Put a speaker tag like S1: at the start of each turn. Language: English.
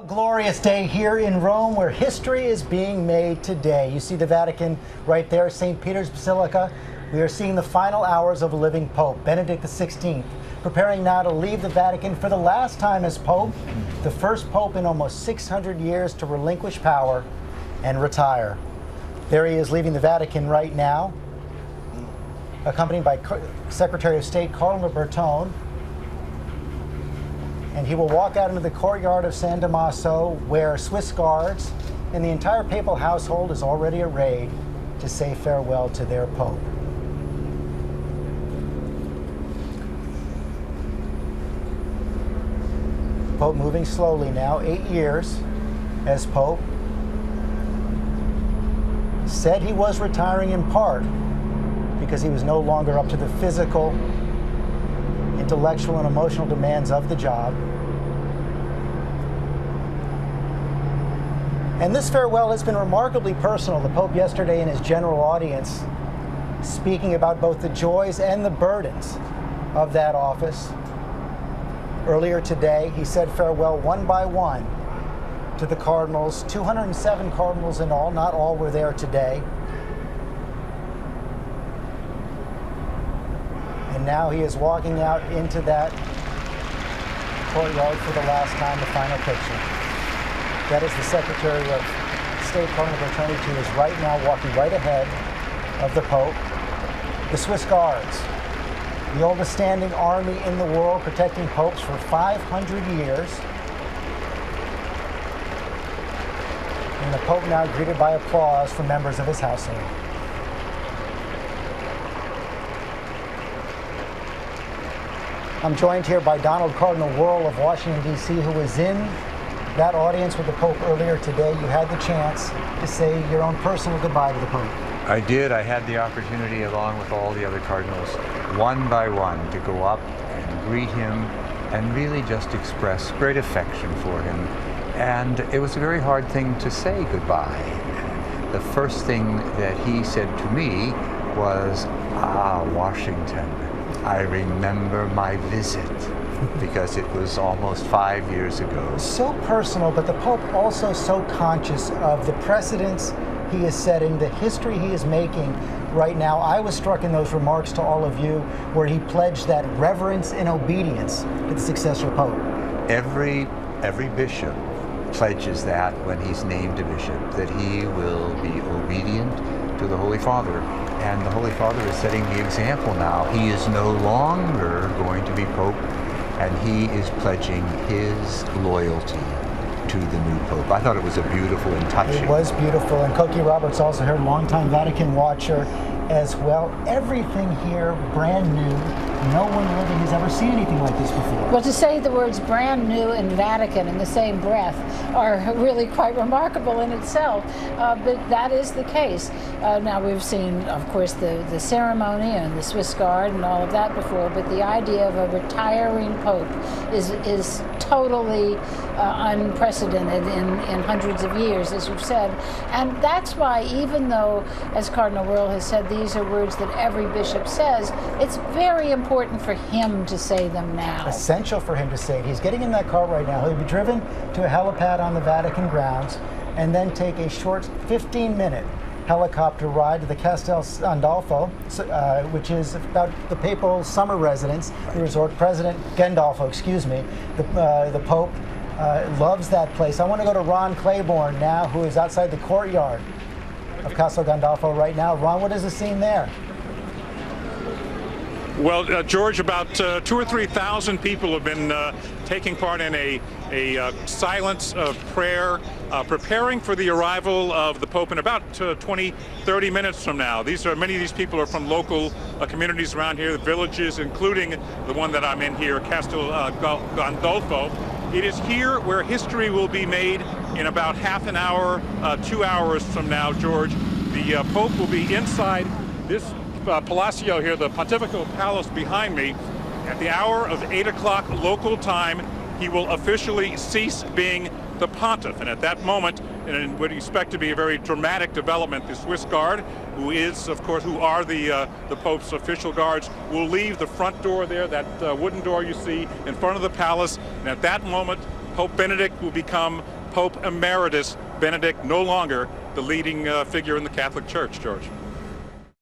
S1: Glorious day here in Rome where history is being made today. You see the Vatican right there, St. Peter's Basilica. We are seeing the final hours of a living Pope, Benedict XVI, preparing now to leave the Vatican for the last time as Pope, the first Pope in almost 600 years to relinquish power and retire. There he is leaving the Vatican right now, accompanied by Secretary of State Cardinal Bertone. And he will walk out into the courtyard of San Damaso, where Swiss guards and the entire papal household is already arrayed to say farewell to their Pope. Pope moving slowly now, 8 years as Pope. Said he was retiring in part because he was no longer up to the physical, intellectual, and emotional demands of the job. And this farewell has been remarkably personal. The Pope yesterday in his general audience, speaking about both the joys and the burdens of that office. Earlier today, he said farewell one by one to the cardinals, 207 cardinals in all. Not all were there today. And now he is walking out into that courtyard for the last time, the final picture. That is the Secretary of State, Cardinal Bertone, who is right now walking right ahead of the Pope. The Swiss Guards, the oldest standing army in the world, protecting popes for 500 years. And the Pope now greeted by applause from members of his household. I'm joined here by Donald Cardinal Wuerl of Washington, D.C., who was in that audience with the Pope earlier today. You had the chance to say your own personal goodbye to the Pope.
S2: I did. I had the opportunity, along with all the other cardinals, one by one, to go up and greet him and really just express great affection for him. And it was a very hard thing to say goodbye. The first thing that he said to me was, Washington, I remember my visit, because it was almost 5 years ago.
S1: So personal, but the Pope also so conscious of the precedents he is setting, the history he is making right now. I was struck in those remarks to all of you where he pledged that reverence and obedience to the successor Pope.
S2: Every bishop pledges that when he's named a bishop, that he will be obedient to the Holy Father. And the Holy Father is setting the example now. He is no longer going to be Pope, and he is pledging his loyalty to the new Pope. I thought it was a beautiful and touching.
S1: It was beautiful, and Cokie Roberts, also here, longtime Vatican watcher as well. Everything here brand new. No one living has ever seen anything like this before.
S3: Well, to say the words brand new and Vatican in the same breath are really quite remarkable in itself, but that is the case. Now, we've seen, of course, the ceremony and the Swiss Guard and all of that before, but the idea of a retiring Pope is totally unprecedented in hundreds of years, as you've said. And that's why, even though, as Cardinal Wuerl has said, these are words that every bishop says, it's very important for him to say them now.
S1: Essential for him to say it. He's getting in that car right now. He'll be driven to a helipad on the Vatican grounds and then take a short 15-minute helicopter ride to the Castel Gandolfo, which is about the papal summer residence, the resort. President Gandolfo, excuse me, the Pope loves that place. I want to go to Ron Claiborne now, who is outside the courtyard of Castel Gandolfo right now. Ron, what is the scene there?
S4: Well, George, about 2,000 or 3,000 people have been taking part in a silent prayer, preparing for the arrival of the Pope in about 20, 30 minutes from now. Many of these people are from local communities around here, the villages, including the one that I'm in here, Castel Gandolfo. It is here where history will be made in about half an hour, 2 hours from now, George. The Pope will be inside this Palacio here, the Pontifical Palace behind me. At the hour of 8 o'clock local time, he will officially cease being the pontiff. And at that moment, in what we expect to be a very dramatic development, the Swiss Guard, who are the Pope's official guards, will leave the front door there, that wooden door you see in front of the palace. And at that moment, Pope Benedict will become Pope Emeritus Benedict no longer the leading figure in the Catholic Church, George.